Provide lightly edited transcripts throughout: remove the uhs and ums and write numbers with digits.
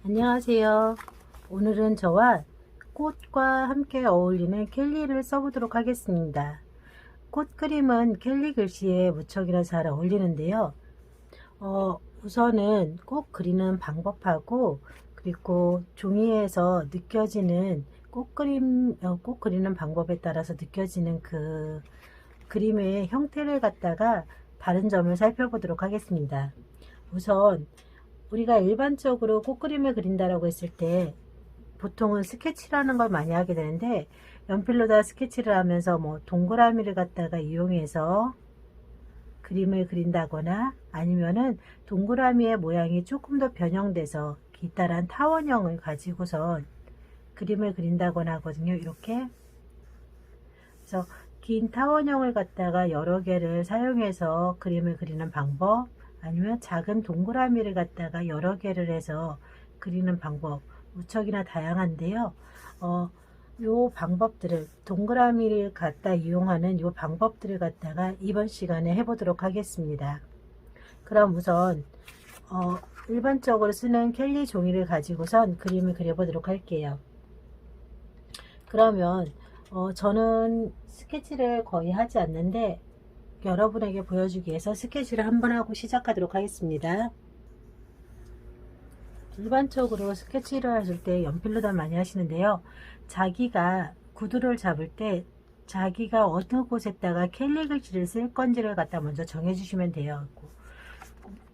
안녕하세요. 오늘은 저와 꽃과 함께 어울리는 켈리를 써보도록 하겠습니다. 꽃 그림은 켈리 글씨에 무척이나 잘 어울리는데요. 우선은 꽃 그리는 방법하고 그리고 종이에서 느껴지는 꽃 그리는 방법에 따라서 느껴지는 그 그림의 형태를 갖다가 다른 점을 살펴보도록 하겠습니다. 우선 우리가 일반적으로 꽃그림을 그린다라고 했을 때 보통은 스케치라는 걸 많이 하게 되는데, 연필로다 스케치를 하면서 뭐 동그라미를 갖다가 이용해서 그림을 그린다거나 아니면은 동그라미의 모양이 조금 더 변형돼서 기타란 타원형을 가지고선 그림을 그린다거나 하거든요. 이렇게. 그래서 긴 타원형을 갖다가 여러 개를 사용해서 그림을 그리는 방법, 아니면 작은 동그라미를 갖다가 여러 개를 해서 그리는 방법, 무척이나 다양한데요. 요 방법들을, 동그라미를 갖다 이용하는 요 방법들을 갖다가 이번 시간에 해보도록 하겠습니다. 그럼 우선 일반적으로 쓰는 켈리 종이를 가지고선 그림을 그려보도록 할게요. 그러면 저는 스케치를 거의 하지 않는데 여러분에게 보여주기 위해서 스케치를 한번 하고 시작하도록 하겠습니다. 일반적으로 스케치를 하실 때 연필로다 많이 하시는데요. 자기가 구두를 잡을 때 자기가 어느 곳에다가 켈리 글씨를 쓸 건지를 갖다 먼저 정해 주시면 돼요.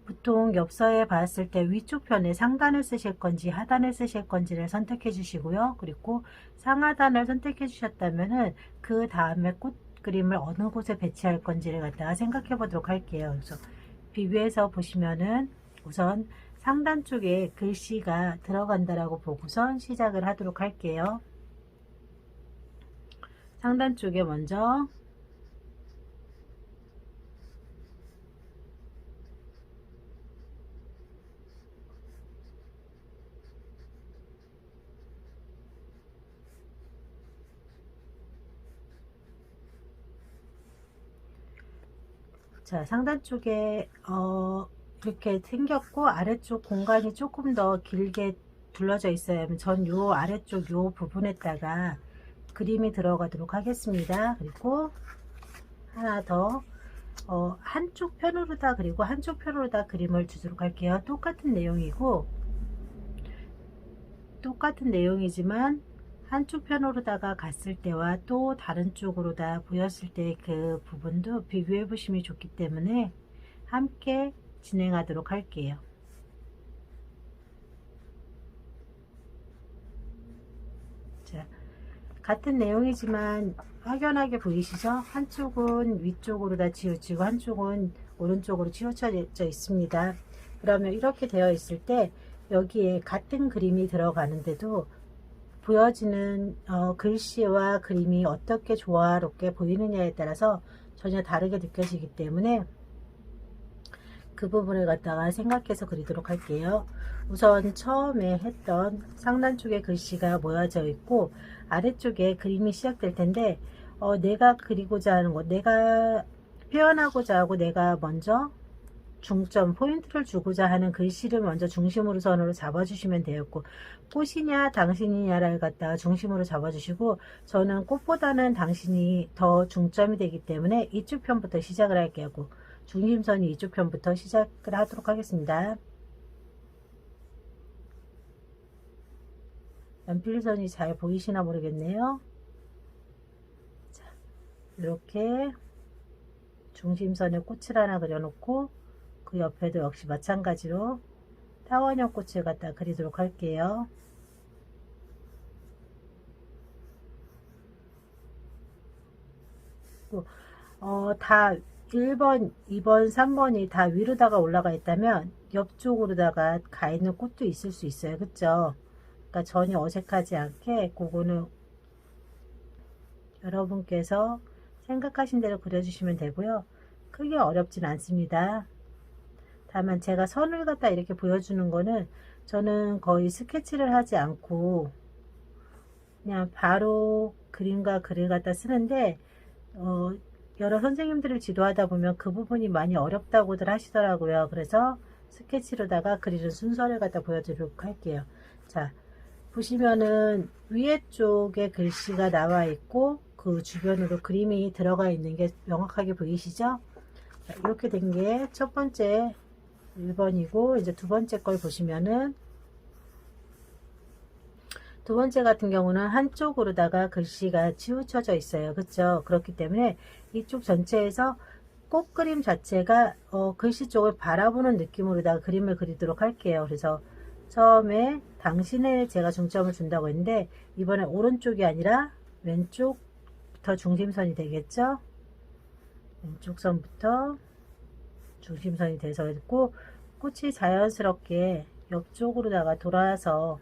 보통 엽서에 봤을 때 위쪽 편에 상단을 쓰실 건지 하단을 쓰실 건지를 선택해 주시고요. 그리고 상하단을 선택해 주셨다면은 그 다음에 꽃 그림을 어느 곳에 배치할 건지를 갖다가 생각해 보도록 할게요. 그래서 비교해서 보시면은 우선 상단 쪽에 글씨가 들어간다라고 보고선 시작을 하도록 할게요. 상단 쪽에 먼저 상단 쪽에 이렇게 생겼고, 아래쪽 공간이 조금 더 길게 둘러져 있어요. 전 요 아래쪽 요 부분에다가 그림이 들어가도록 하겠습니다. 그리고 하나 더 한쪽 편으로다, 그리고 한쪽 편으로다 그림을 주도록 할게요. 똑같은 내용이지만 한쪽 편으로다가 갔을 때와 또 다른 쪽으로다 보였을 때 그 부분도 비교해 보시면 좋기 때문에 함께 진행하도록 할게요. 자, 같은 내용이지만 확연하게 보이시죠? 한쪽은 위쪽으로 다 치우치고 한쪽은 오른쪽으로 치우쳐져 있습니다. 그러면 이렇게 되어 있을 때 여기에 같은 그림이 들어가는데도 보여지는 글씨와 그림이 어떻게 조화롭게 보이느냐에 따라서 전혀 다르게 느껴지기 때문에 그 부분을 갖다가 생각해서 그리도록 할게요. 우선 처음에 했던 상단 쪽에 글씨가 모여져 있고 아래쪽에 그림이 시작될 텐데, 내가 그리고자 하는 것, 내가 표현하고자 하고 내가 먼저 중점 포인트를 주고자 하는 글씨를 먼저 중심으로 선으로 잡아주시면 되었고, 꽃이냐 당신이냐를 갖다가 중심으로 잡아주시고, 저는 꽃보다는 당신이 더 중점이 되기 때문에 이쪽 편부터 시작을 할게요. 중심선이 이쪽 편부터 시작을 하도록 하겠습니다. 연필선이 잘 보이시나 모르겠네요. 자, 이렇게 중심선에 꽃을 하나 그려놓고 그 옆에도 역시 마찬가지로 타원형 꽃을 갖다 그리도록 할게요. 다 1번, 2번, 3번이 다 위로다가 올라가 있다면 옆쪽으로다가 가 있는 꽃도 있을 수 있어요. 그쵸? 그러니까 전혀 어색하지 않게 그거는 여러분께서 생각하신 대로 그려주시면 되고요. 크게 어렵진 않습니다. 다만 제가 선을 갖다 이렇게 보여주는 거는 저는 거의 스케치를 하지 않고 그냥 바로 그림과 글을 갖다 쓰는데, 여러 선생님들을 지도하다 보면 그 부분이 많이 어렵다고들 하시더라고요. 그래서 스케치로다가 그리는 순서를 갖다 보여드리도록 할게요. 자, 보시면은 위에 쪽에 글씨가 나와 있고 그 주변으로 그림이 들어가 있는 게 명확하게 보이시죠? 자, 이렇게 된 게 첫 번째 1번이고, 이제 두 번째 걸 보시면은 두 번째 같은 경우는 한쪽으로다가 글씨가 치우쳐져 있어요. 그렇죠? 그렇기 때문에 이쪽 전체에서 꽃그림 자체가 글씨 쪽을 바라보는 느낌으로다가 그림을 그리도록 할게요. 그래서 처음에 당신에 제가 중점을 준다고 했는데, 이번에 오른쪽이 아니라 왼쪽부터 중심선이 되겠죠? 왼쪽 선부터 중심선이 돼서 있고, 꽃이 자연스럽게 옆쪽으로다가 돌아서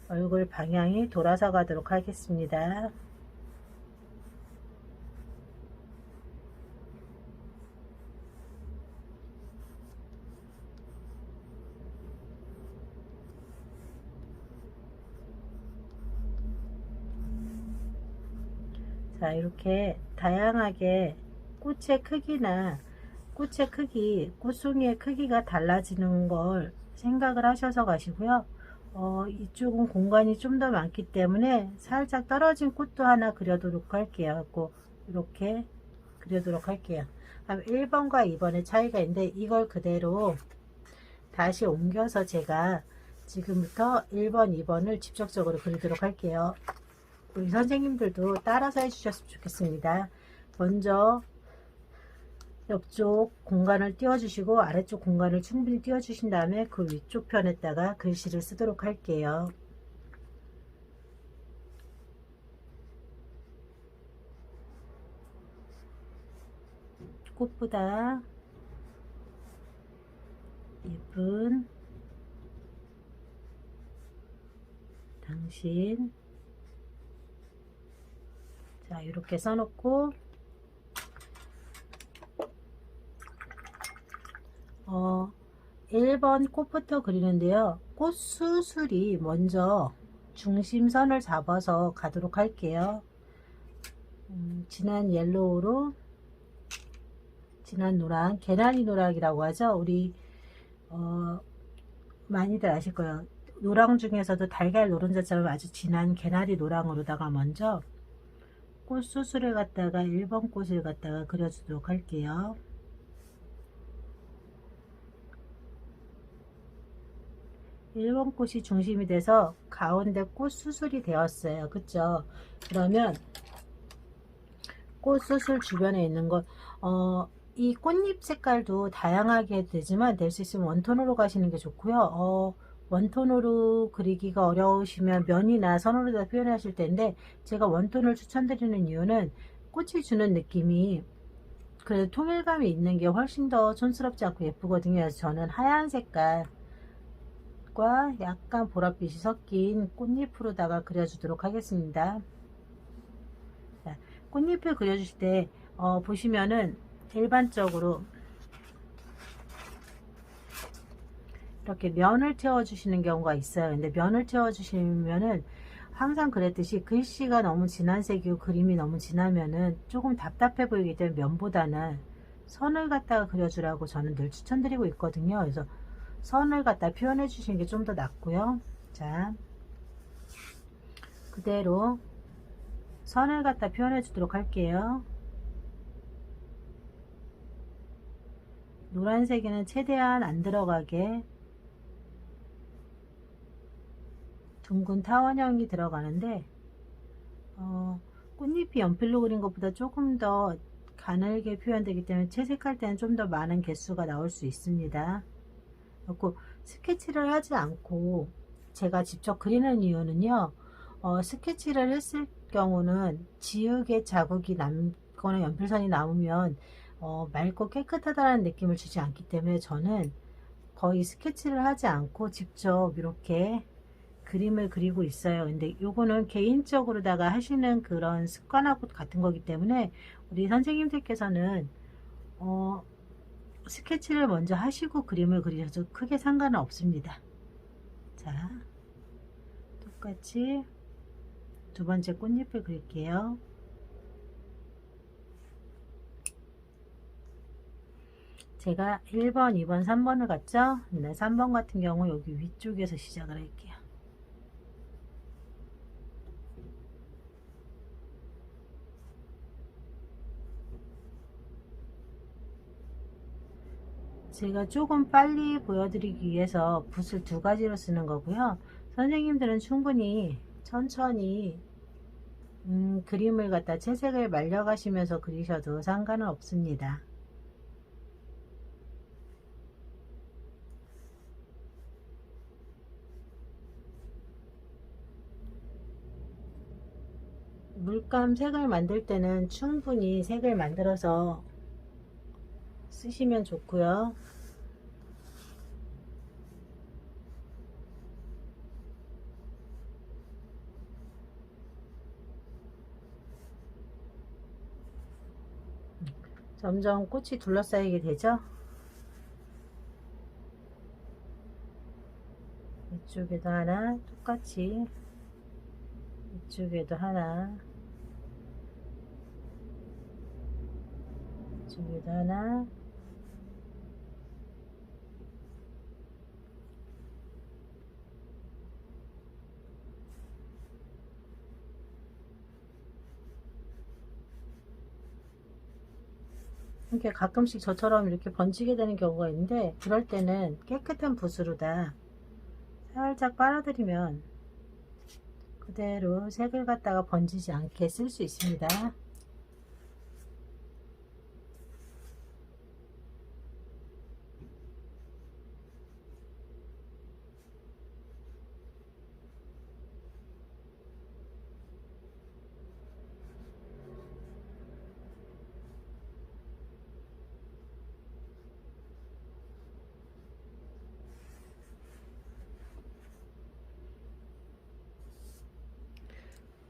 얼굴 방향이 돌아서 가도록 하겠습니다. 자, 이렇게 다양하게 꽃의 크기나 꽃의 크기, 꽃송이의 크기가 달라지는 걸 생각을 하셔서 가시고요. 이쪽은 공간이 좀 더 많기 때문에 살짝 떨어진 꽃도 하나 그려도록 할게요. 이렇게 그려도록 할게요. 1번과 2번의 차이가 있는데, 이걸 그대로 다시 옮겨서 제가 지금부터 1번, 2번을 직접적으로 그리도록 할게요. 우리 선생님들도 따라서 해주셨으면 좋겠습니다. 먼저 옆쪽 공간을 띄워주시고 아래쪽 공간을 충분히 띄워주신 다음에 그 위쪽 편에다가 글씨를 쓰도록 할게요. 꽃보다 예쁜 당신. 자, 이렇게 써놓고 1번 꽃부터 그리는데요. 꽃 수술이 먼저 중심선을 잡아서 가도록 할게요. 진한 옐로우로 진한 노랑, 개나리 노랑이라고 하죠. 우리 많이들 아실 거예요. 노랑 중에서도 달걀 노른자처럼 아주 진한 개나리 노랑으로다가 먼저 꽃 수술을 갖다가 1번 꽃을 갖다가 그려주도록 할게요. 1번 꽃이 중심이 돼서 가운데 꽃 수술이 되었어요. 그쵸? 그러면 꽃 수술 주변에 있는 것, 이 꽃잎 색깔도 다양하게 되지만 될 수 있으면 원톤으로 가시는 게 좋고요. 원톤으로 그리기가 어려우시면 면이나 선으로 다 표현하실 텐데, 제가 원톤을 추천드리는 이유는 꽃이 주는 느낌이 그 통일감이 있는 게 훨씬 더 촌스럽지 않고 예쁘거든요. 그래서 저는 하얀 색깔과 약간 보랏빛이 섞인 꽃잎으로다가 그려주도록 하겠습니다. 자, 꽃잎을 그려주실 때 보시면은 일반적으로 이렇게 면을 채워주시는 경우가 있어요. 근데 면을 채워주시면은 항상 그랬듯이 글씨가 너무 진한 색이고 그림이 너무 진하면은 조금 답답해 보이기 때문에 면보다는 선을 갖다가 그려주라고 저는 늘 추천드리고 있거든요. 그래서 선을 갖다 표현해 주시는 게 좀 더 낫고요. 자, 그대로 선을 갖다 표현해 주도록 할게요. 노란색에는 최대한 안 들어가게 둥근 타원형이 들어가는데, 꽃잎이 연필로 그린 것보다 조금 더 가늘게 표현되기 때문에 채색할 때는 좀 더 많은 개수가 나올 수 있습니다. 그리고 스케치를 하지 않고 제가 직접 그리는 이유는요, 스케치를 했을 경우는 지우개 자국이 남거나 연필선이 남으면 맑고 깨끗하다는 느낌을 주지 않기 때문에 저는 거의 스케치를 하지 않고 직접 이렇게 그림을 그리고 있어요. 근데 요거는 개인적으로다가 하시는 그런 습관하고 같은 거기 때문에 우리 선생님들께서는 스케치를 먼저 하시고 그림을 그리셔도 크게 상관은 없습니다. 자, 똑같이 두 번째 꽃잎을 그릴게요. 제가 1번, 2번, 3번을 갔죠? 근데 3번 같은 경우 여기 위쪽에서 시작을 할게요. 제가 조금 빨리 보여드리기 위해서 붓을 두 가지로 쓰는 거고요. 선생님들은 충분히 천천히 그림을 갖다 채색을 말려가시면서 그리셔도 상관은 없습니다. 물감 색을 만들 때는 충분히 색을 만들어서 쓰시면 좋고요. 점점 꽃이 둘러싸이게 되죠. 이쪽에도 하나, 똑같이 이쪽에도 하나, 이쪽에도 하나, 이렇게 가끔씩 저처럼 이렇게 번지게 되는 경우가 있는데, 그럴 때는 깨끗한 붓으로 다 살짝 빨아들이면 그대로 색을 갖다가 번지지 않게 쓸 수 있습니다.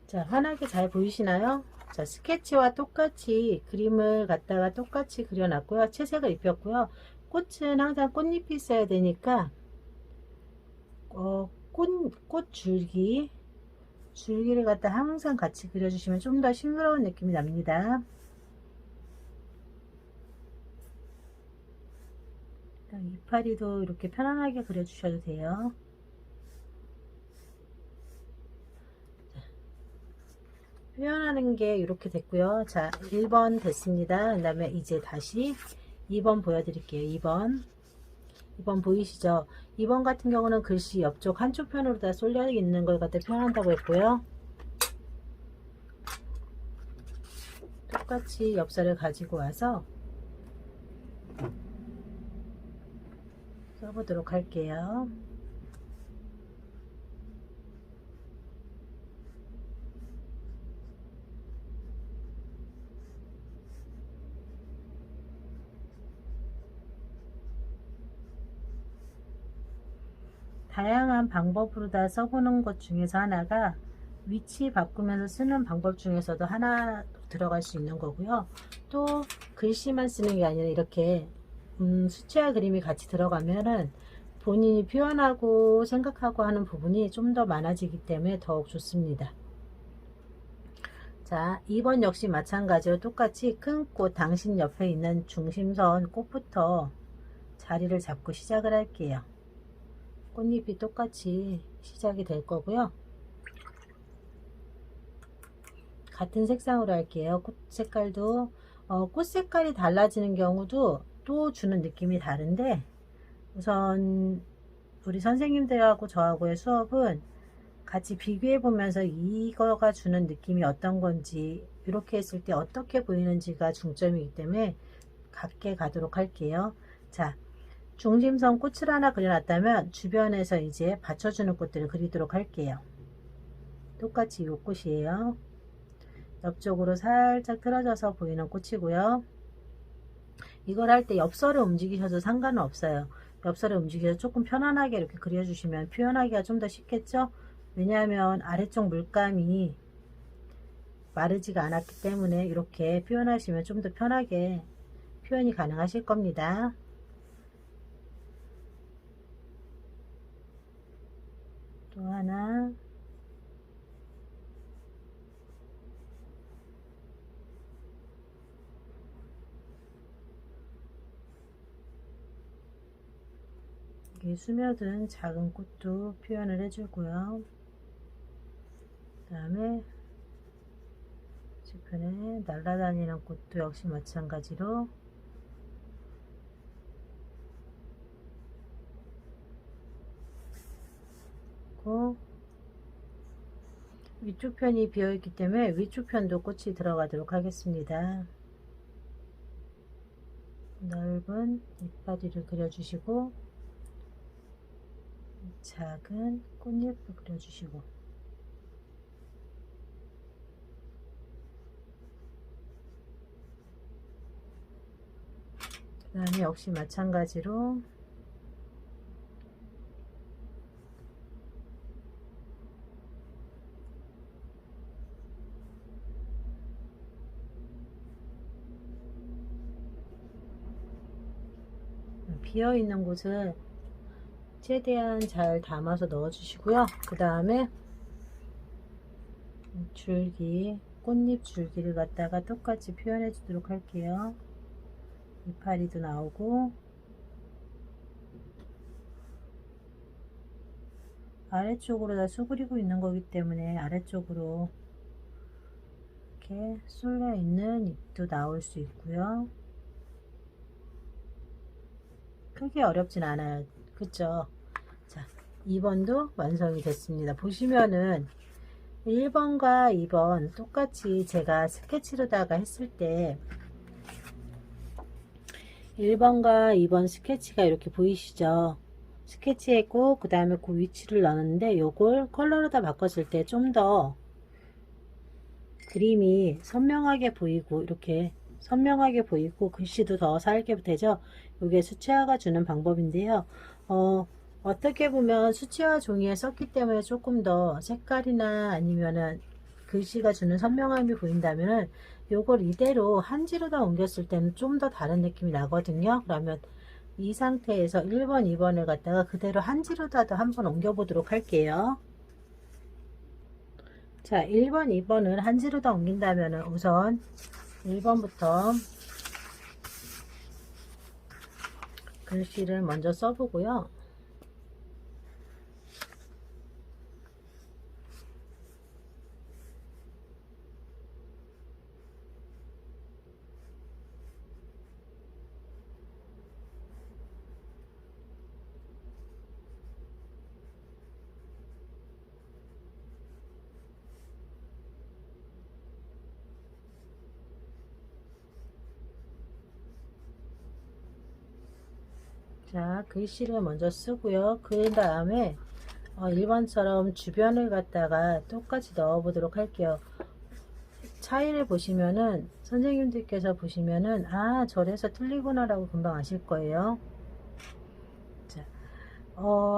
자, 환하게 잘 보이시나요? 자, 스케치와 똑같이 그림을 갖다가 똑같이 그려놨고요. 채색을 입혔고요. 꽃은 항상 꽃잎이 있어야 되니까 꽃 줄기를 갖다 항상 같이 그려주시면 좀 더 싱그러운 느낌이 납니다. 이파리도 이렇게 편안하게 그려주셔도 돼요. 표현하는 게 이렇게 됐고요. 자, 1번 됐습니다. 그 다음에 이제 다시 2번 보여드릴게요. 2번 보이시죠? 2번 같은 경우는 글씨 옆쪽 한쪽 편으로 다 쏠려 있는 걸 갖다 표현한다고 했고요. 똑같이 엽서를 가지고 와서 써보도록 할게요. 다양한 방법으로 다 써보는 것 중에서 하나가 위치 바꾸면서 쓰는 방법 중에서도 하나 들어갈 수 있는 거고요. 또 글씨만 쓰는 게 아니라 이렇게 수채화 그림이 같이 들어가면은 본인이 표현하고 생각하고 하는 부분이 좀 더 많아지기 때문에 더욱 좋습니다. 자, 2번 역시 마찬가지로 똑같이 큰 꽃, 당신 옆에 있는 중심선 꽃부터 자리를 잡고 시작을 할게요. 꽃잎이 똑같이 시작이 될 거고요. 같은 색상으로 할게요. 꽃 색깔도 꽃 색깔이 달라지는 경우도 또 주는 느낌이 다른데, 우선 우리 선생님들하고 저하고의 수업은 같이 비교해 보면서 이거가 주는 느낌이 어떤 건지, 이렇게 했을 때 어떻게 보이는지가 중점이기 때문에 같게 가도록 할게요. 자, 중심선 꽃을 하나 그려놨다면 주변에서 이제 받쳐주는 꽃들을 그리도록 할게요. 똑같이 이 꽃이에요. 옆쪽으로 살짝 틀어져서 보이는 꽃이고요. 이걸 할 때 엽서를 움직이셔도 상관은 없어요. 엽서를 움직여서 조금 편안하게 이렇게 그려주시면 표현하기가 좀 더 쉽겠죠? 왜냐하면 아래쪽 물감이 마르지가 않았기 때문에 이렇게 표현하시면 좀 더 편하게 표현이 가능하실 겁니다. 또 하나, 스며든 작은 꽃도 표현을 해주고요. 그 다음에 주변에 날아다니는 꽃도 역시 마찬가지로 그리고 위쪽 편이 비어있기 때문에 위쪽 편도 꽃이 들어가도록 하겠습니다. 넓은 잎바디를 그려주시고 작은 꽃잎을 그려주시고, 그 다음에 역시 마찬가지로 비어있는 곳을 최대한 잘 담아서 넣어 주시고요. 그 다음에 줄기, 꽃잎 줄기를 갖다가 똑같이 표현해 주도록 할게요. 이파리도 나오고, 아래쪽으로 다 수그리고 있는 거기 때문에 아래쪽으로 이렇게 쏠려 있는 잎도 나올 수 있고요. 크게 어렵진 않아요. 그쵸? 자, 2번도 완성이 됐습니다. 보시면은 1번과 2번 똑같이 제가 스케치로다가 했을 때 1번과 2번 스케치가 이렇게 보이시죠? 스케치했고 그 다음에 그 위치를 넣었는데 요걸 컬러로 다 바꿨을 때 좀 더 그림이 선명하게 보이고, 이렇게 선명하게 보이고 글씨도 더 살게 되죠. 이게 수채화가 주는 방법인데요. 어떻게 보면 수채화 종이에 썼기 때문에 조금 더 색깔이나 아니면은 글씨가 주는 선명함이 보인다면 요걸 이대로 한지로다 옮겼을 때는 좀 더 다른 느낌이 나거든요. 그러면 이 상태에서 1번, 2번을 갖다가 그대로 한지로다도 한번 옮겨 보도록 할게요. 자, 1번, 2번을 한지로다 옮긴다면 우선 1번부터 글씨를 먼저 써보고요. 자, 글씨를 먼저 쓰고요. 그 다음에 1번처럼 주변을 갖다가 똑같이 넣어 보도록 할게요. 차이를 보시면은 선생님들께서 보시면은 아, 저래서 틀리구나 라고 금방 아실 거예요. 자,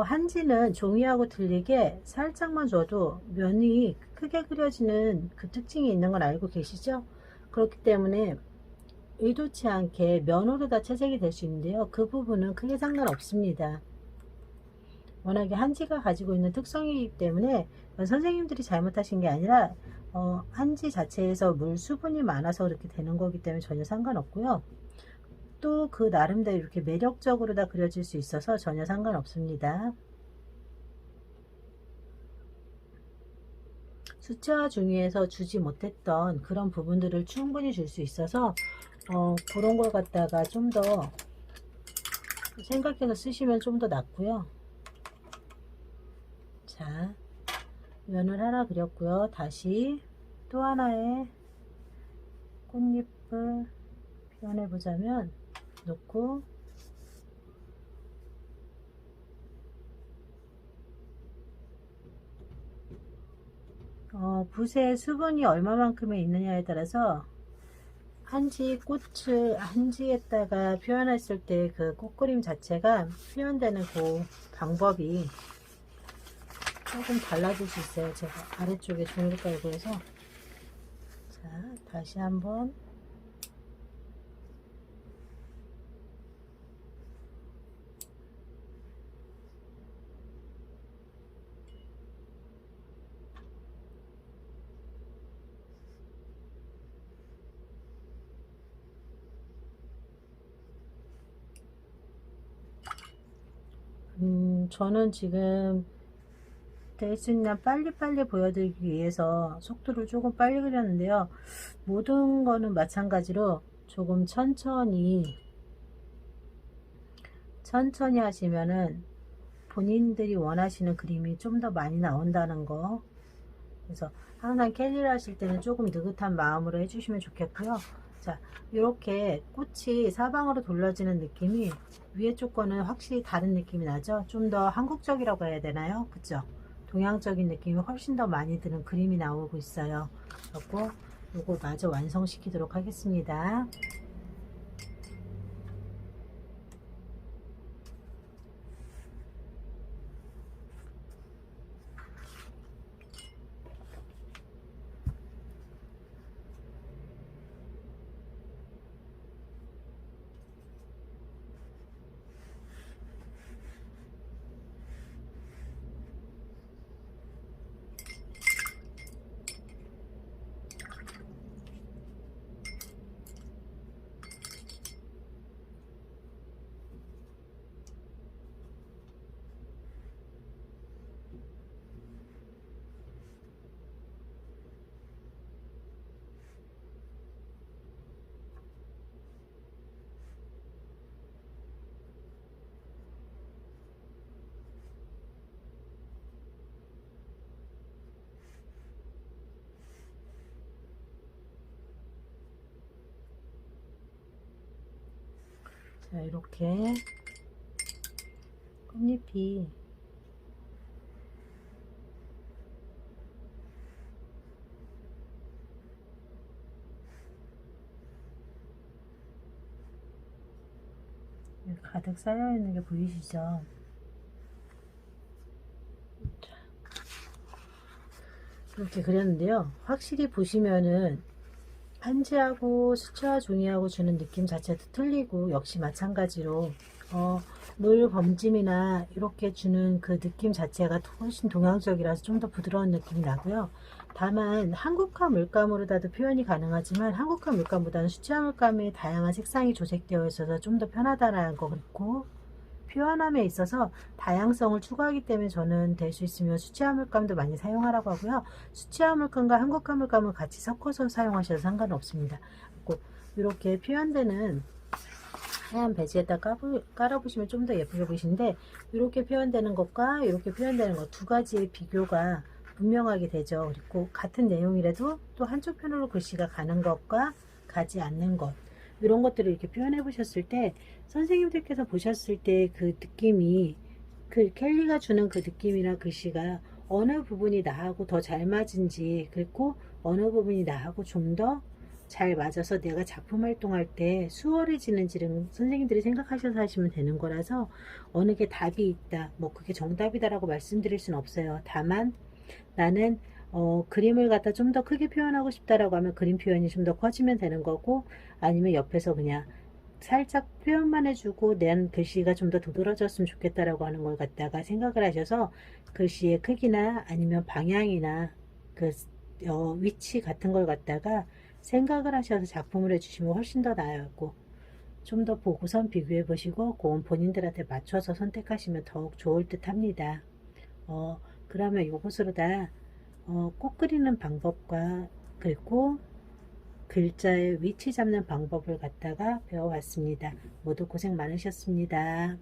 한지는 종이하고 틀리게 살짝만 줘도 면이 크게 그려지는 그 특징이 있는 걸 알고 계시죠? 그렇기 때문에 의도치 않게 면으로 다 채색이 될 수 있는데요. 그 부분은 크게 상관없습니다. 워낙에 한지가 가지고 있는 특성이기 때문에 선생님들이 잘못하신 게 아니라 한지 자체에서 물 수분이 많아서 그렇게 되는 거기 때문에 전혀 상관없고요. 또 그 나름대로 이렇게 매력적으로 다 그려질 수 있어서 전혀 상관없습니다. 수채화 중에서 주지 못했던 그런 부분들을 충분히 줄 수 있어서 그런 걸 갖다가 좀 더 생각해서 쓰시면 좀 더 낫고요. 자, 면을 하나 그렸고요. 다시 또 하나의 꽃잎을 표현해 보자면 놓고 붓의 수분이 얼마만큼에 있느냐에 따라서 한지 꽃을 한지에다가 표현했을 때 그 꽃그림 자체가 표현되는 그 방법이 조금 달라질 수 있어요. 제가 아래쪽에 종이를 깔고 해서. 자, 다시 한번 저는 지금 될 수 있는 빨리빨리 보여드리기 위해서 속도를 조금 빨리 그렸는데요. 모든 거는 마찬가지로 조금 천천히 하시면은 본인들이 원하시는 그림이 좀 더 많이 나온다는 거. 그래서 항상 캘리를 하실 때는 조금 느긋한 마음으로 해주시면 좋겠고요. 자, 이렇게 꽃이 사방으로 둘러지는 느낌이 위에 쪽 거는 확실히 다른 느낌이 나죠. 좀 더 한국적이라고 해야 되나요? 그쵸? 동양적인 느낌이 훨씬 더 많이 드는 그림이 나오고 있어요. 그래서 요거 마저 완성시키도록 하겠습니다. 자, 이렇게 꽃잎이 가득 쌓여 있는 게 보이시죠? 이렇게 그렸는데요. 확실히 보시면은 판지하고 수채화 종이하고 주는 느낌 자체도 틀리고, 역시 마찬가지로 물 범짐이나 이렇게 주는 그 느낌 자체가 훨씬 동양적이라서 좀 더 부드러운 느낌이 나고요. 다만 한국화 물감으로다도 표현이 가능하지만 한국화 물감보다는 수채화 물감의 다양한 색상이 조색되어 있어서 좀 더 편하다라는 거, 그렇고 표현함에 있어서 다양성을 추구하기 때문에 저는 될 수 있으면 수채화 물감도 많이 사용하라고 하고요. 수채화 물감과 한국화 물감을 같이 섞어서 사용하셔도 상관은 없습니다. 이렇게 표현되는 하얀 베지에다 깔아보시면 좀 더 예쁘게 보이시는데, 이렇게 표현되는 것과 이렇게 표현되는 것 두 가지의 비교가 분명하게 되죠. 그리고 같은 내용이라도 또 한쪽 편으로 글씨가 가는 것과 가지 않는 것, 이런 것들을 이렇게 표현해 보셨을 때 선생님들께서 보셨을 때 그 느낌이, 그 켈리가 주는 그 느낌이나 글씨가 어느 부분이 나하고 더 잘 맞은지, 그리고 어느 부분이 나하고 좀 더 잘 맞아서 내가 작품 활동할 때 수월해지는지를 선생님들이 생각하셔서 하시면 되는 거라서, 어느 게 답이 있다, 뭐 그게 정답이다라고 말씀드릴 수는 없어요. 다만 나는 그림을 갖다 좀 더 크게 표현하고 싶다라고 하면 그림 표현이 좀 더 커지면 되는 거고, 아니면 옆에서 그냥 살짝 표현만 해주고 내 글씨가 좀 더 두드러졌으면 좋겠다라고 하는 걸 갖다가 생각을 하셔서 글씨의 크기나 아니면 방향이나 그 위치 같은 걸 갖다가 생각을 하셔서 작품을 해주시면 훨씬 더 나아요. 좀 더 보고선 비교해 보시고 그건 본인들한테 맞춰서 선택하시면 더욱 좋을 듯 합니다. 그러면 이것으로 다 꽃 그리는 방법과 그리고 글자의 위치 잡는 방법을 갖다가 배워봤습니다. 모두 고생 많으셨습니다.